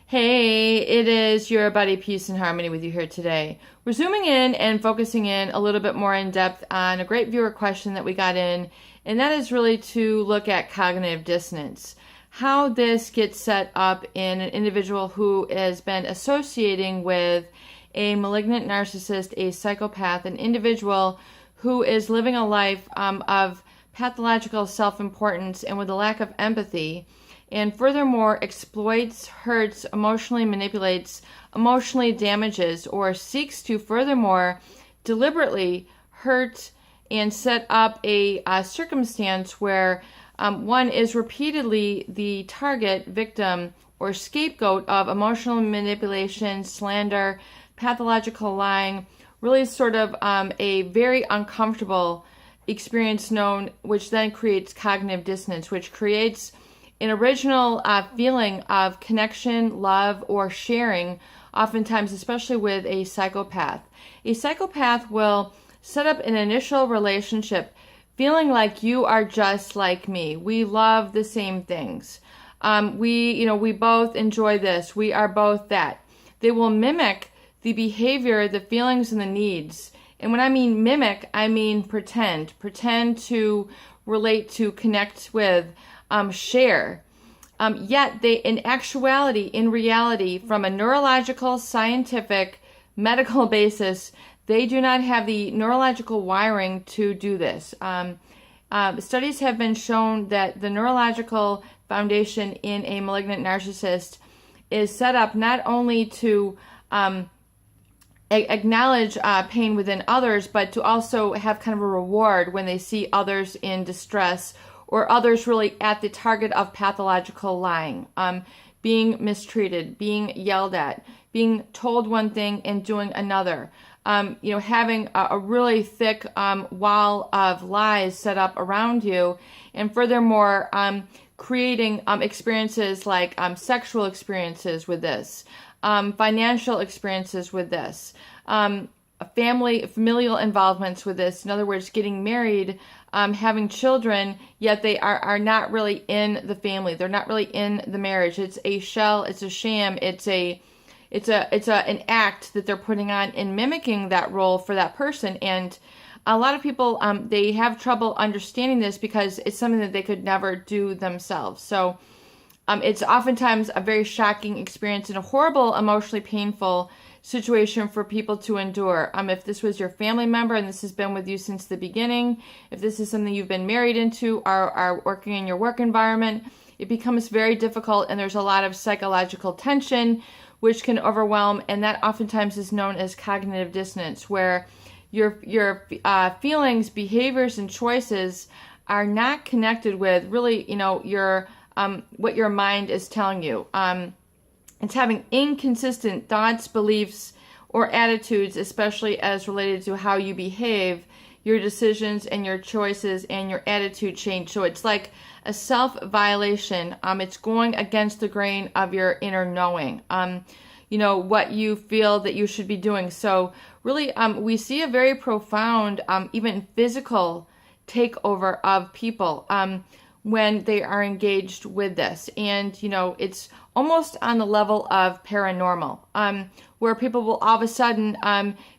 Hey, it is your buddy Peace and Harmony with you here today. We're zooming in and focusing in a little bit more in depth on a great viewer question that we got in, and that is really to look at cognitive dissonance. How this gets set up in an individual who has been associating with a malignant narcissist, a psychopath, an individual who is living a life of pathological self-importance and with a lack of empathy, and furthermore exploits, hurts, emotionally manipulates, emotionally damages, or seeks to furthermore deliberately hurt and set up a circumstance where one is repeatedly the target, victim, or scapegoat of emotional manipulation, slander, pathological lying, really sort of a very uncomfortable experience known, which then creates cognitive dissonance, which creates an original feeling of connection, love, or sharing, oftentimes, especially with a psychopath. A psychopath will set up an initial relationship feeling like you are just like me. We love the same things. We both enjoy this. We are both that. They will mimic the behavior, the feelings, and the needs. And when I mean mimic, I mean pretend to relate to, connect with, share. Yet they, in reality, from a neurological, scientific, medical basis, they do not have the neurological wiring to do this. Studies have been shown that the neurological foundation in a malignant narcissist is set up not only to acknowledge pain within others, but to also have kind of a reward when they see others in distress or others really at the target of pathological lying, being mistreated, being yelled at, being told one thing and doing another, having a really thick wall of lies set up around you, and furthermore, creating experiences like sexual experiences with this, financial experiences with this, familial involvements with this. In other words, getting married, having children, yet they are not really in the family. They're not really in the marriage. It's a shell. It's a sham. It's an act that they're putting on in mimicking that role for that person. And a lot of people, they have trouble understanding this because it's something that they could never do themselves. So it's oftentimes a very shocking experience and a horrible, emotionally painful situation for people to endure. If this was your family member and this has been with you since the beginning, if this is something you've been married into or are working in your work environment, it becomes very difficult, and there's a lot of psychological tension which can overwhelm, and that oftentimes is known as cognitive dissonance, where your feelings, behaviors, and choices are not connected with really, your what your mind is telling you. It's having inconsistent thoughts, beliefs, or attitudes, especially as related to how you behave, your decisions and your choices and your attitude change. So it's like a self-violation. It's going against the grain of your inner knowing, what you feel that you should be doing. So really, we see a very profound, even physical takeover of people when they are engaged with this. And, it's almost on the level of paranormal, where people will all of a sudden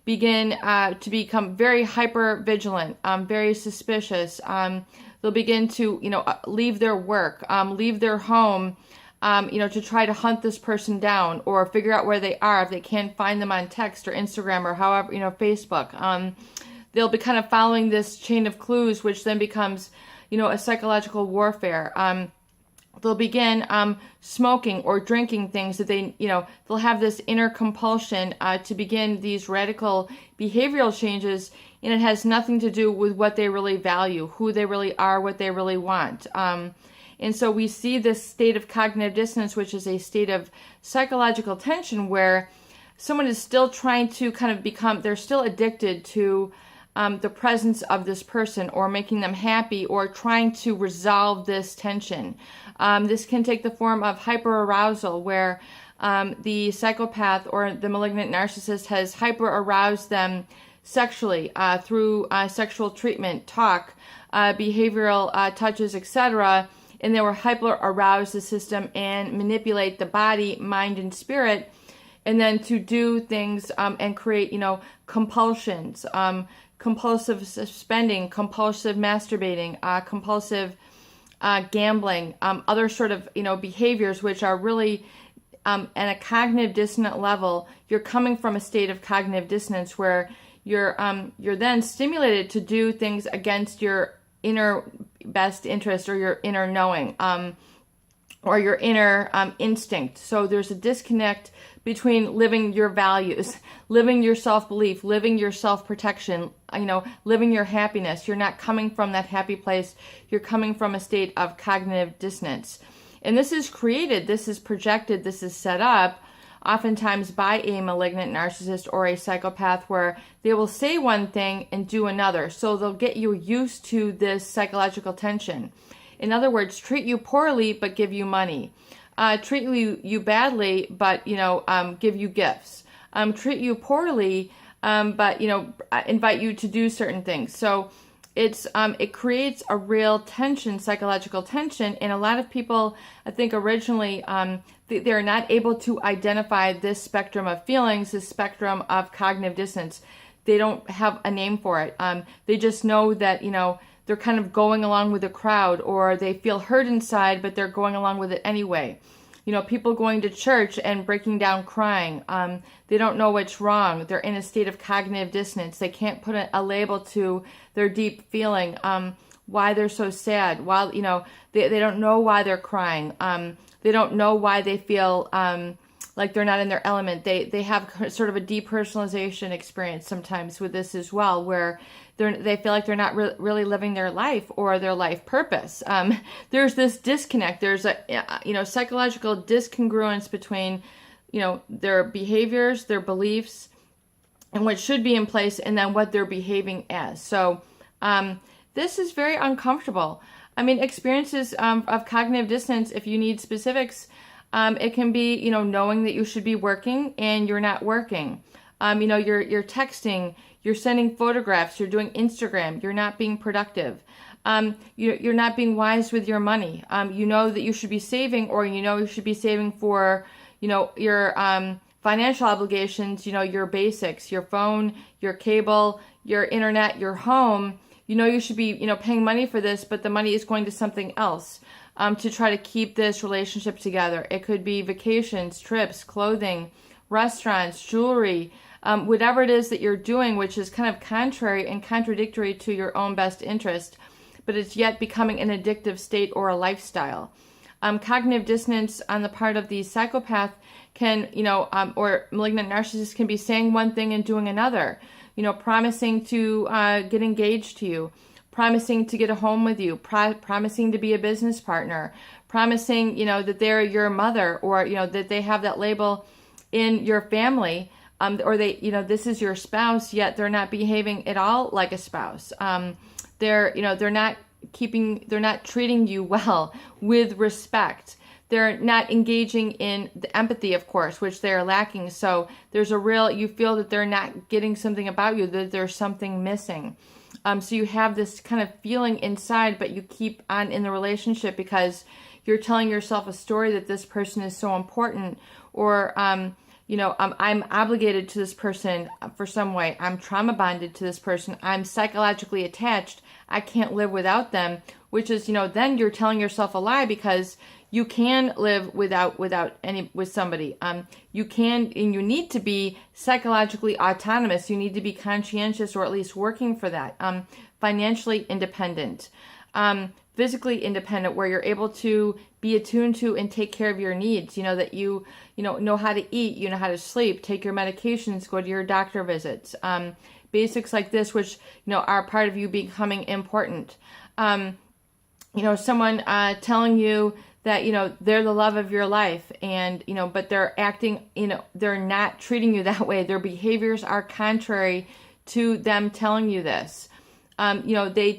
begin to become very hyper vigilant, very suspicious. They'll begin to, leave their work, leave their home, to try to hunt this person down or figure out where they are if they can't find them on text or Instagram or however, Facebook. They'll be kind of following this chain of clues, which then becomes, a psychological warfare. They'll begin smoking or drinking things that they'll have this inner compulsion to begin these radical behavioral changes, and it has nothing to do with what they really value, who they really are, what they really want. And so we see this state of cognitive dissonance, which is a state of psychological tension where someone is still trying to kind of they're still addicted to the presence of this person, or making them happy, or trying to resolve this tension. This can take the form of hyperarousal, where the psychopath or the malignant narcissist has hyperaroused them sexually through sexual treatment, talk, behavioral touches, etc., and they will hyper arouse the system and manipulate the body, mind, and spirit, and then to do things and create, compulsions, compulsive spending, compulsive masturbating, compulsive gambling, other sort of, behaviors which are really at a cognitive dissonant level. You're coming from a state of cognitive dissonance where you're then stimulated to do things against your inner best interest or your inner knowing, or your inner instinct. So there's a disconnect between living your values, living your self-belief, living your self-protection, living your happiness. You're not coming from that happy place. You're coming from a state of cognitive dissonance. And this is created, this is projected, this is set up oftentimes by a malignant narcissist or a psychopath, where they will say one thing and do another. So they'll get you used to this psychological tension. In other words, treat you poorly but give you money. Treat you badly but give you gifts. Treat you poorly but invite you to do certain things. So it creates a real tension, psychological tension, and a lot of people, I think, originally they're not able to identify this spectrum of feelings, this spectrum of cognitive dissonance. They don't have a name for it. They just know that they're kind of going along with the crowd, or they feel hurt inside, but they're going along with it anyway. People going to church and breaking down crying. They don't know what's wrong. They're in a state of cognitive dissonance. They can't put a label to their deep feeling, why they're so sad. While, they don't know why they're crying. They don't know why they feel like they're not in their element. They have sort of a depersonalization experience sometimes with this as well, where they feel like they're not really living their life or their life purpose. There's this disconnect. There's a psychological discongruence between their behaviors, their beliefs, and what should be in place, and then what they're behaving as. So this is very uncomfortable. Experiences of cognitive dissonance, if you need specifics, it can be, knowing that you should be working and you're not working. You're texting, you're sending photographs, you're doing Instagram, you're not being productive. You're not being wise with your money. You know that you should be saving, or you should be saving for, your financial obligations, your basics, your phone, your cable, your internet, your home. You should be, paying money for this, but the money is going to something else to try to keep this relationship together. It could be vacations, trips, clothing, restaurants, jewelry, whatever it is that you're doing, which is kind of contrary and contradictory to your own best interest, but it's yet becoming an addictive state or a lifestyle. Cognitive dissonance on the part of the psychopath can, or malignant narcissist can be saying one thing and doing another, promising to get engaged to you, promising to get a home with you, promising to be a business partner, promising, that they're your mother, or, that they have that label in your family, or they, this is your spouse, yet they're not behaving at all like a spouse. They're not treating you well with respect. They're not engaging in the empathy, of course, which they're lacking. So there's you feel that they're not getting something about you, that there's something missing. So you have this kind of feeling inside, but you keep on in the relationship because you're telling yourself a story that this person is so important, or, I'm obligated to this person for some way. I'm trauma bonded to this person. I'm psychologically attached. I can't live without them, which is, then you're telling yourself a lie, because you can live with somebody. You can, and you need to be psychologically autonomous. You need to be conscientious, or at least working for that. Financially independent, physically independent, where you're able to be attuned to and take care of your needs. That you know how to eat, you know how to sleep, take your medications, go to your doctor visits. Basics like this, which are part of you becoming important. Someone telling you that they're the love of your life, and but they're acting, they're not treating you that way. Their behaviors are contrary to them telling you this. They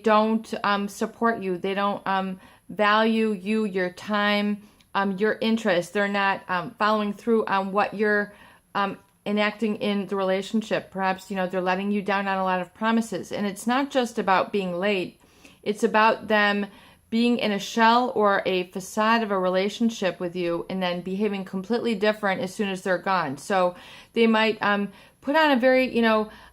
don't support you. They don't value you, your time, your interests. They're not following through on what you're enacting in the relationship. Perhaps they're letting you down on a lot of promises, and it's not just about being late. It's about them being in a shell or a facade of a relationship with you and then behaving completely different as soon as they're gone. So they might put on a very,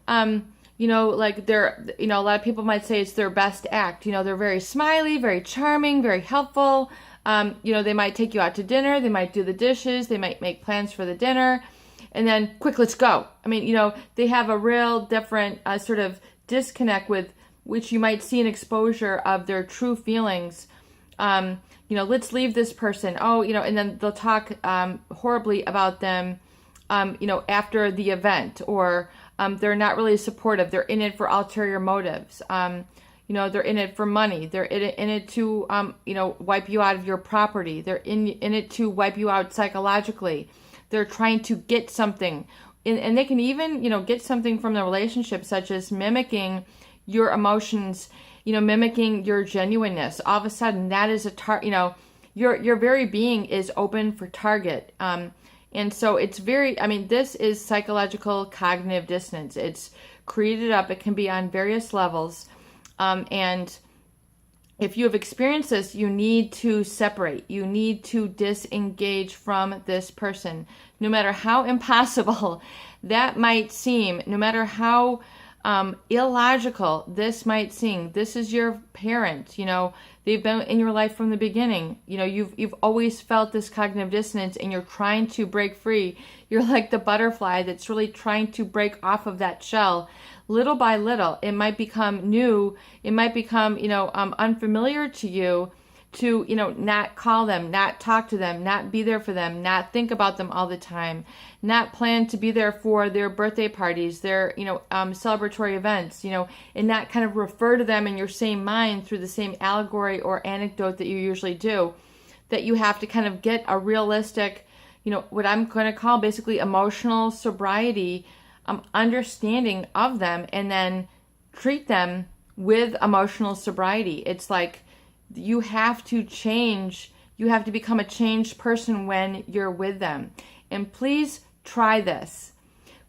like they're, a lot of people might say it's their best act. They're very smiley, very charming, very helpful. They might take you out to dinner. They might do the dishes. They might make plans for the dinner. And then, quick, let's go. They have a real different sort of disconnect with which you might see an exposure of their true feelings. Let's leave this person. And then they'll talk horribly about them, after the event, or they're not really supportive. They're in it for ulterior motives. They're in it for money. They're in it to, wipe you out of your property. They're in it to wipe you out psychologically. They're trying to get something. And they can even, get something from the relationship, such as mimicking your emotions, mimicking your genuineness. All of a sudden, that is a your very being is open for target. And so it's this is psychological cognitive dissonance. It's created up. It can be on various levels. And if you have experienced this, you need to separate. You need to disengage from this person. No matter how impossible that might seem, no matter how illogical this might seem, this is your parent. They've been in your life from the beginning. You've always felt this cognitive dissonance, and you're trying to break free. You're like the butterfly that's really trying to break off of that shell. Little by little, it might become new. It might become, unfamiliar to you to, not call them, not talk to them, not be there for them, not think about them all the time, not plan to be there for their birthday parties, their, celebratory events, and not kind of refer to them in your same mind through the same allegory or anecdote that you usually do. That you have to kind of get a realistic, what I'm going to call basically emotional sobriety, understanding of them, and then treat them with emotional sobriety. It's like you have to change. You have to become a changed person when you're with them. And please try this.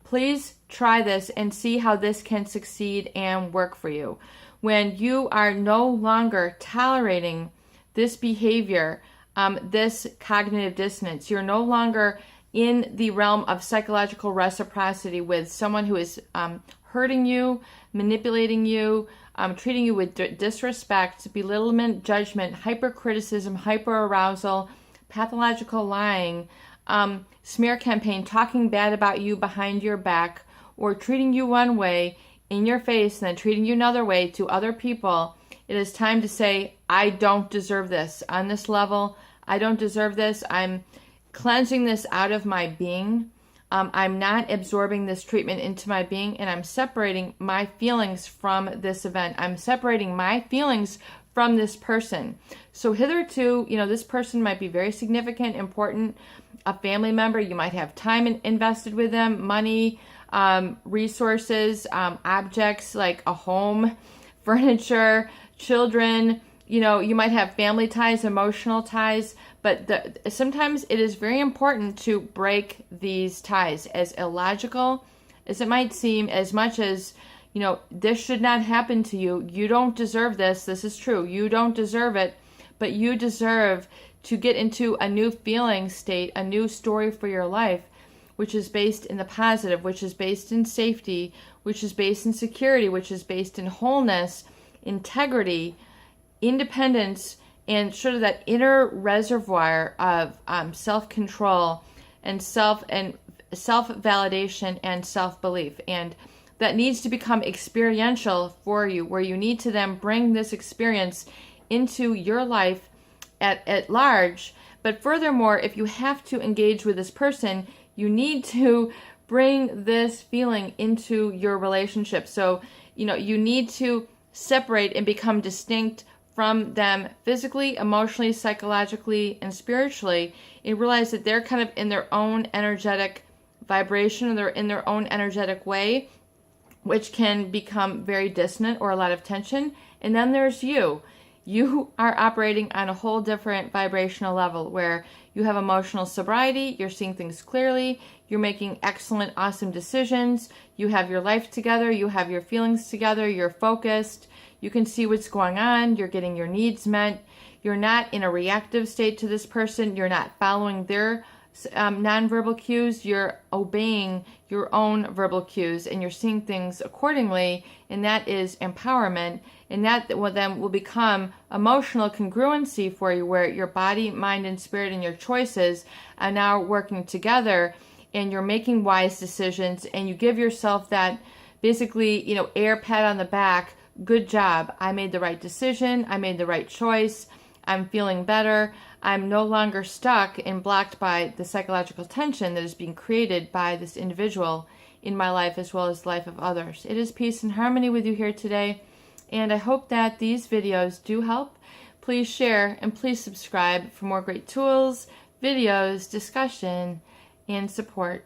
Please try this and see how this can succeed and work for you. When you are no longer tolerating this behavior, this cognitive dissonance, you're no longer in the realm of psychological reciprocity with someone who is hurting you, manipulating you, treating you with disrespect, belittlement, judgment, hypercriticism, hyperarousal, pathological lying, smear campaign, talking bad about you behind your back, or treating you one way in your face and then treating you another way to other people. It is time to say, I don't deserve this. On this level, I don't deserve this. I'm cleansing this out of my being. I'm not absorbing this treatment into my being, and I'm separating my feelings from this event. I'm separating my feelings from this person. So hitherto, this person might be very significant, important, a family member. You might have time invested with them, money, resources, objects like a home, furniture, children. You might have family ties, emotional ties, but sometimes it is very important to break these ties, as illogical as it might seem, as much as, this should not happen to you. You don't deserve this. This is true. You don't deserve it, but you deserve to get into a new feeling state, a new story for your life, which is based in the positive, which is based in safety, which is based in security, which is based in wholeness, integrity, independence, and sort of that inner reservoir of self-control and self-validation and self-belief. And that needs to become experiential for you, where you need to then bring this experience into your life at large. But furthermore, if you have to engage with this person, you need to bring this feeling into your relationship. So, you need to separate and become distinct from them physically, emotionally, psychologically, and spiritually, and realize that they're kind of in their own energetic vibration, or they're in their own energetic way, which can become very dissonant or a lot of tension. And then there's you. You are operating on a whole different vibrational level, where you have emotional sobriety, you're seeing things clearly, you're making excellent, awesome decisions, you have your life together, you have your feelings together, you're focused, You can see what's going on. You're getting your needs met. You're not in a reactive state to this person. You're not following their nonverbal cues. You're obeying your own verbal cues, and you're seeing things accordingly, and that is empowerment. And that will become emotional congruency for you, where your body, mind, and spirit and your choices are now working together, and you're making wise decisions, and you give yourself that basically, air pat on the back. Good job. I made the right decision. I made the right choice. I'm feeling better. I'm no longer stuck and blocked by the psychological tension that is being created by this individual in my life, as well as the life of others. It is peace and harmony with you here today, and I hope that these videos do help. Please share and please subscribe for more great tools, videos, discussion, and support.